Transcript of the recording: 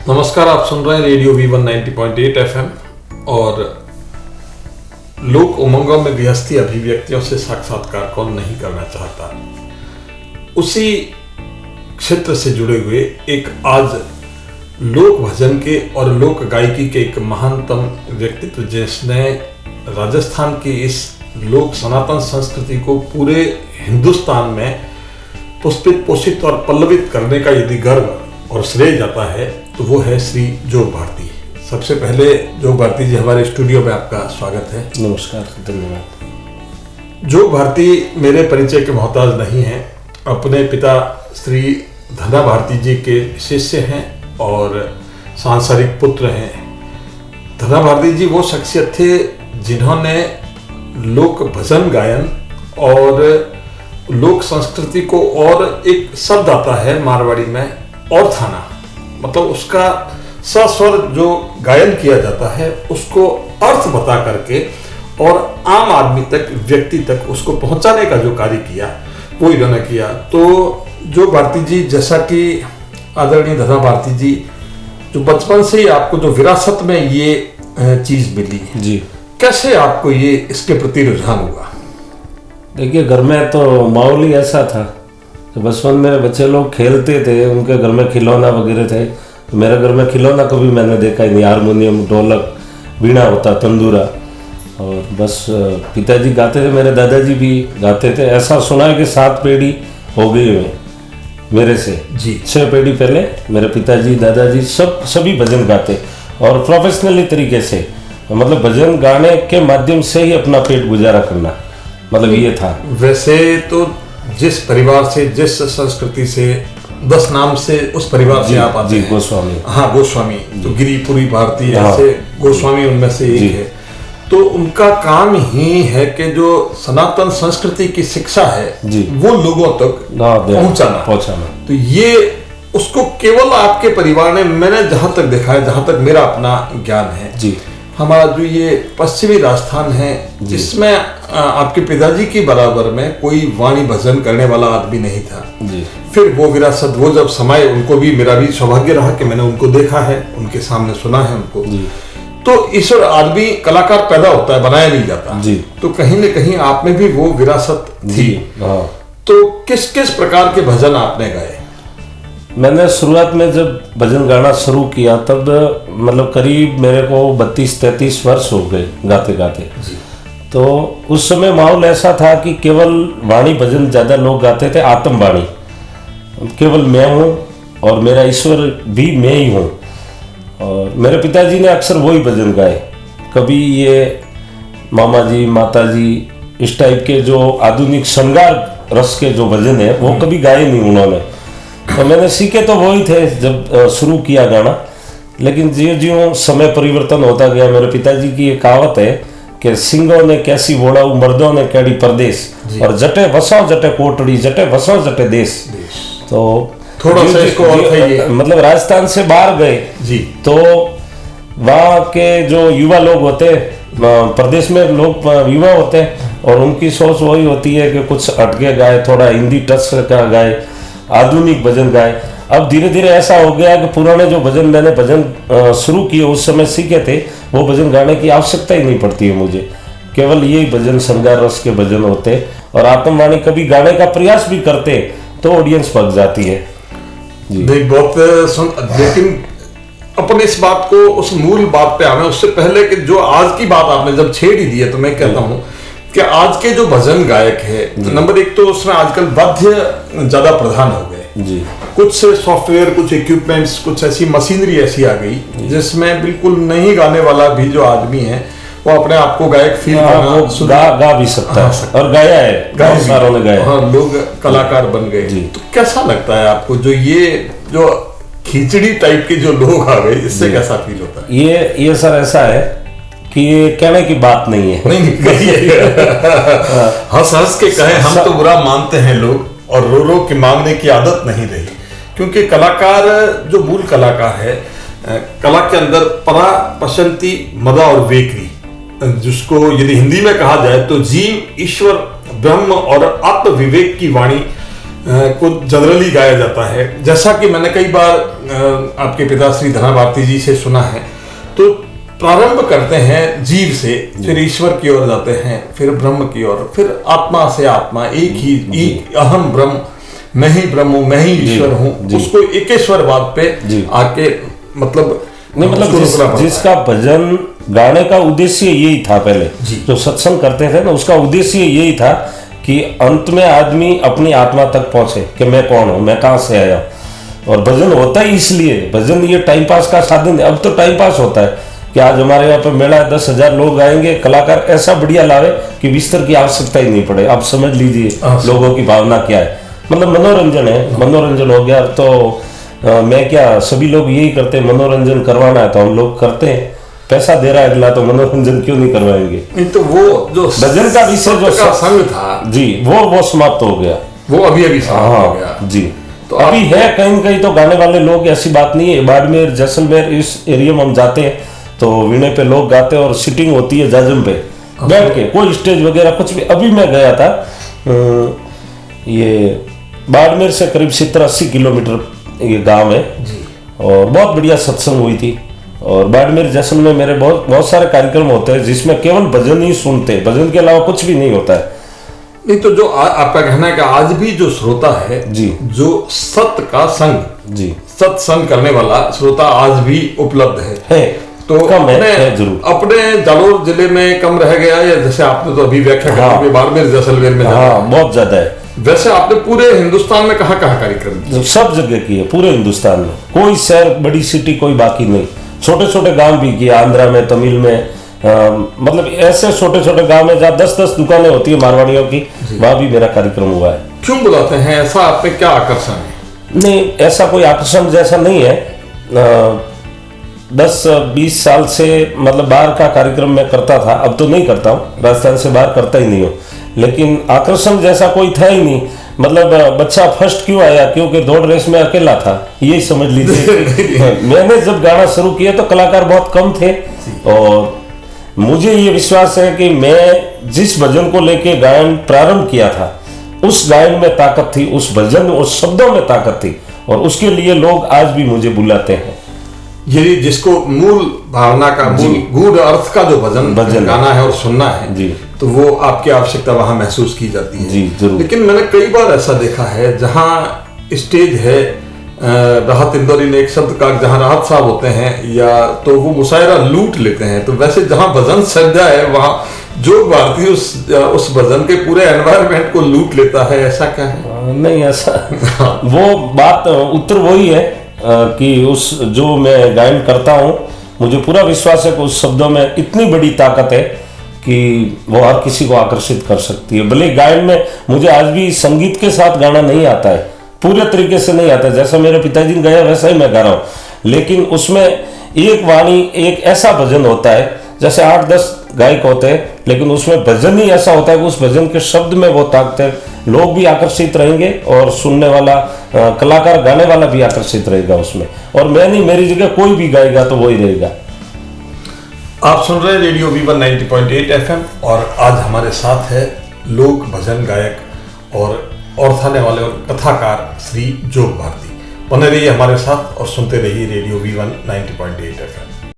नमस्कार, आप सुन रहे हैं रेडियो V190.8 FM और लोक उमंगों में विहस्ती अभिव्यक्तियों से साक्षात्कार कौन नहीं करना चाहता। उसी क्षेत्र से जुड़े हुए एक आज लोक भजन के और लोक गायकी के एक महानतम व्यक्तित्व जिसने राजस्थान की इस लोक सनातन संस्कृति को पूरे हिंदुस्तान में पुष्पित पोषित और पल्लवित करने का यदि गर्व और श्रेय जाता है तो वो है श्री जोग भारती। सबसे पहले जोग भारती जी, हमारे स्टूडियो में आपका स्वागत है। नमस्कार, धन्यवाद। जोग भारती मेरे परिचय के मोहताज नहीं हैं, अपने पिता श्री धना भारती जी के शिष्य हैं और सांसारिक पुत्र हैं। धना भारती जी वो शख्सियत थे जिन्होंने लोक भजन गायन और लोक संस्कृति को, और एक शब्द आता है मारवाड़ी में और थाना, मतलब उसका सस्वर जो गायन किया जाता है उसको अर्थ बता करके और आम आदमी तक, व्यक्ति तक उसको पहुंचाने का जो कार्य किया वो इन्होंने किया। तो जो भारती जी, जैसा कि आदरणीय धना भारती जी, जो बचपन से ही आपको जो विरासत में ये चीज मिली जी, कैसे आपको ये इसके प्रति रुझान हुआ? देखिए, घर में तो माहौल ही ऐसा था कि बचपन में बच्चे लोग खेलते थे, उनके घर में खिलौना वगैरह थे। तो मेरे घर में खिलौना कभी मैंने देखा ही नहीं। हारमोनियम, ढोलक, वीणा होता, तंदूरा, और बस पिताजी गाते थे, मेरे दादाजी भी गाते थे। ऐसा सुना है कि 7 पीढ़ी हो गई है मेरे से जी। 6 पीढ़ी पहले मेरे पिताजी, दादाजी सभी भजन गाते और प्रोफेशनली तरीके से, मतलब भजन गाने के माध्यम से ही अपना पेट गुजारा करना, मतलब ये था। वैसे तो जिस परिवार से, जिस संस्कृति से, 10 नाम से उस परिवार से आप आते हैं। गोस्वामी। हाँ, गोस्वामी, तो गिरिपुरी भारती ऐसे गोस्वामी उनमें से एक है। तो उनका काम ही है कि जो सनातन संस्कृति की शिक्षा है वो लोगों तक पहुंचाना। तो ये उसको केवल आपके परिवार ने, मैंने जहां तक देखा है, जहां तक मेरा अपना ज्ञान है जी, हमारा जो ये पश्चिमी राजस्थान है इसमें आपके पिताजी की बराबर में कोई वाणी भजन करने वाला आदमी नहीं था जी। फिर वो विरासत, वो जब समय, उनको भी, मेरा भी सौभाग्य रहा कि मैंने उनको देखा है, उनके सामने सुना है उनको जी। तो ईश्वर, आदमी कलाकार पैदा होता है, बनाया नहीं जाता जी। तो कहीं न कहीं आप में भी वो विरासत थी। तो किस किस प्रकार के भजन आपने गाए? मैंने शुरुआत में जब भजन गाना शुरू किया तब मतलब करीब मेरे को 32-33 वर्ष हो गए गाते गाते। तो उस समय माहौल ऐसा था कि केवल वाणी भजन ज़्यादा लोग गाते थे, आत्म वाणी। केवल मैं हूँ और मेरा ईश्वर भी मैं ही हूँ। और मेरे पिताजी ने अक्सर वही भजन गाए। कभी ये मामा जी, माता जी, इस टाइप के जो आधुनिक श्रृंगार रस के जो भजन है वो कभी गाए नहीं उन्होंने। तो मैंने सीखे तो वही थे जब शुरू किया गाना। लेकिन ज्यों ज्यों समय परिवर्तन होता गया, मेरे पिताजी की ये कहावत है कि सिंगों ने कैसी वोड़ाऊ, मर्दों ने कैडी परदेश, और जटे वसो जटे कोटड़ी, जटे वसो जटे देश। तो थोड़ा सा इसको मतलब राजस्थान से बाहर गए जी, तो वहाँ के जो युवा लोग होते, प्रदेश में लोग युवा होते हैं और उनकी सोच वही होती है कि कुछ हटके गाए, थोड़ा हिंदी टच का गाए, आधुनिक भजन गाए। अब धीरे धीरे ऐसा हो गया कि पुराने जो भजन मैंने भजन शुरू किए, उस समय सीखे थे, वो भजन गाने की आवश्यकता ही नहीं पड़ती है मुझे। केवल यही भजन श्रृंगार रस के भजन होते, और आत्मवाणी कभी गाने का प्रयास भी करते तो ऑडियंस पक जाती है जी। देख, बहुत लेकिन अपन इस बात को, उस मूल बात पे आवे उससे पहले कि जो आज की बात आपने जब छेड़ ही दी है, तो मैं कहता हूँ कि आज के जो भजन गायक है, नंबर एक तो उसमें आजकल वाद्य ज्यादा प्रधान हो गए जी। कुछ सॉफ्टवेयर, कुछ इक्विपमेंट्स, कुछ ऐसी मशीनरी ऐसी आ गई जिसमें बिल्कुल नहीं गाने वाला भी जो आदमी है वो अपने आप को गायक फील गा भी सकता है और गाया है, गायकों ने गाया। हाँ, लोग कलाकार बन गए। तो कैसा लगता है आपको जो ये जो खिचड़ी टाइप के जो लोग आ गए, इससे कैसा फील होता है? ये सर ऐसा है कि ये कहने की बात नहीं है। हंस हंस के कहे हम तो बुरा मानते हैं लोग, और रो रो के मांगने की आदत नहीं रही। क्योंकि कलाकार, जो मूल कलाकार है, कला के अंदर परा, पशंती, मदा और वेकरी, जिसको यदि हिंदी में कहा जाए तो जीव, ईश्वर, ब्रह्म और आत्म विवेक की वाणी को जनरली गाया जाता है। जैसा कि मैंने कई बार आपके पिता श्री धना भारती जी से सुना है, तो प्रारंभ करते हैं जीव से, फिर ईश्वर की ओर जाते हैं, फिर ब्रह्म की ओर, फिर आत्मा से आत्मा, एक अहम ब्रह्म, मैं ही ब्रह्म हूँ, मैं ही ईश्वर हूँ, उसको एकेश्वरवाद पे आके मतलब जिसका भजन गाने का उद्देश्य यही था। पहले जो सत्संग करते थे ना, उसका उद्देश्य यही था कि अंत में आदमी अपनी आत्मा तक पहुंचे कि मैं कौन हूं, मैं कहां से आया हूं। और भजन होता ही इसलिए, भजन ये टाइम पास का साधन है। अब तो टाइम पास होता है कि आज हमारे यहाँ पे मेला है, 10,000 लोग आएंगे, कलाकार ऐसा बढ़िया लावे कि बिस्तर की आवश्यकता ही नहीं पड़े। आप समझ लीजिए लोगों की भावना क्या है, मतलब मनोरंजन है, मनोरंजन हो गया। तो मैं क्या, सभी लोग यही करते हैं, मनोरंजन करवाना है तो हम लोग करते हैं, पैसा दे रहा है अगला, तो मनोरंजन क्यों नहीं करवाएंगे। नहीं तो वो जो भजन का विषय जो संग था जी, वो समाप्त हो गया, वो अभी समाप्त हो गया जी। तो अभी है कहीं कहीं तो गाने वाले लोग, ऐसी बात नहीं है। बाड़मेर, जैसलमेर, इस एरिया में हम जाते हैं तो वीणे पे लोग गाते हैं और सिटिंग होती है जाजम पे बैठ के, कोई स्टेज वगैरह कुछ भी। अभी मैं गया था, ये बाड़मेर से करीब 70-80 किलोमीटर ये गांव है, और बहुत बढ़िया सत्संग हुई थी। और बाड़मेर जैसलमेर में मेरे बहुत सारे कार्यक्रम होते हैं जिसमें केवल भजन ही सुनते हैं, भजन के अलावा कुछ भी नहीं होता है। नहीं तो जो आपका कहना है कि आज भी जो श्रोता है जी, जो सत्य का संग जी, सत्संग करने वाला श्रोता आज भी उपलब्ध है। तो कम है जरूर। अपने जालोर जिले में कम रह गया, या जैसे आपने तो अभी व्याख्या करी बाड़मेर जैसलमेर में बहुत ज्यादा है। वैसे आपने पूरे हिंदुस्तान में कहाँ कार्यक्रम किए? सब जगह किए, पूरे हिंदुस्तान में, कोई शहर बड़ी सिटी कोई बाकी नहीं। छोटे छोटे गांव भी किए, आंध्रा में, तमिल में, मतलब ऐसे छोटे छोटे गांव में जहाँ 10-10 दुकानें होती है मारवाड़ियों की, वहां भी मेरा कार्यक्रम हुआ है। क्यों बुलाते हैं, ऐसा आप पे क्या आकर्षण है? नहीं, ऐसा कोई आकर्षण जैसा नहीं है। 10-20 साल से मतलब बाहर का कार्यक्रम मैं करता था, अब तो नहीं करता हूँ, राजस्थान से बाहर करता ही नहीं हूँ। लेकिन आकर्षण जैसा कोई था ही नहीं। मतलब बच्चा फर्स्ट क्यों आया, क्योंकि दौड़ रेस में अकेला था, यही समझ लीजिए। मैंने जब गाना शुरू किया तो कलाकार बहुत कम थे, और मुझे ये विश्वास है कि मैं जिस भजन को लेके गायन प्रारंभ किया था, उस गायन में ताकत थी, उस भजन, उस शब्दों में ताकत थी, और उसके लिए लोग आज भी मुझे बुलाते हैं। ये जिसको मूल भावना का, मूल गूढ़ अर्थ का जो भजन गाना है और सुनना है जी, तो वो आपकी आवश्यकता वहां महसूस की जाती है जी, जरूर। लेकिन मैंने कई बार ऐसा देखा है जहां स्टेज है, राहत इंदौरी ने एक शब्द कहा, जहां राहत साहब होते हैं या तो वो मुशायरा लूट लेते हैं। तो वैसे जहां भजन सज्जा है वहां जो भारतीय उस भजन के पूरे एनवायरनमेंट को लूट लेता है, ऐसा क्या है? नहीं ऐसा वो बात उत्तर वही है कि उस जो मैं गायन करता हूँ, मुझे पूरा विश्वास है कि उस शब्दों में इतनी बड़ी ताकत है कि वो हर किसी को आकर्षित कर सकती है। भले गायन में मुझे आज भी संगीत के साथ गाना नहीं आता है, पूरे तरीके से नहीं आता है, जैसा मेरे पिताजी ने गाया वैसा ही मैं गा रहा हूँ। लेकिन उसमें एक वाणी, एक ऐसा भजन होता है, जैसे 8-10 गायक होते हैं, लेकिन उसमें भजन ही ऐसा होता है कि उस भजन के शब्द में वो ताकत है, लोग भी आकर्षित रहेंगे और सुनने वाला कलाकार, गाने वाला भी आकर्षित रहेगा उसमें। और मैं नहीं, मेरी जगह कोई भी गाएगा तो वही रहेगा। आप सुन रहे हैं रेडियो V1 90.8 FM, और आज हमारे साथ है लोक भजन गायक और थाने वाले और कथाकार श्री जोग भारती। बने रहिए हमारे साथ और सुनते रहिए रेडियो V1 90.8 FM।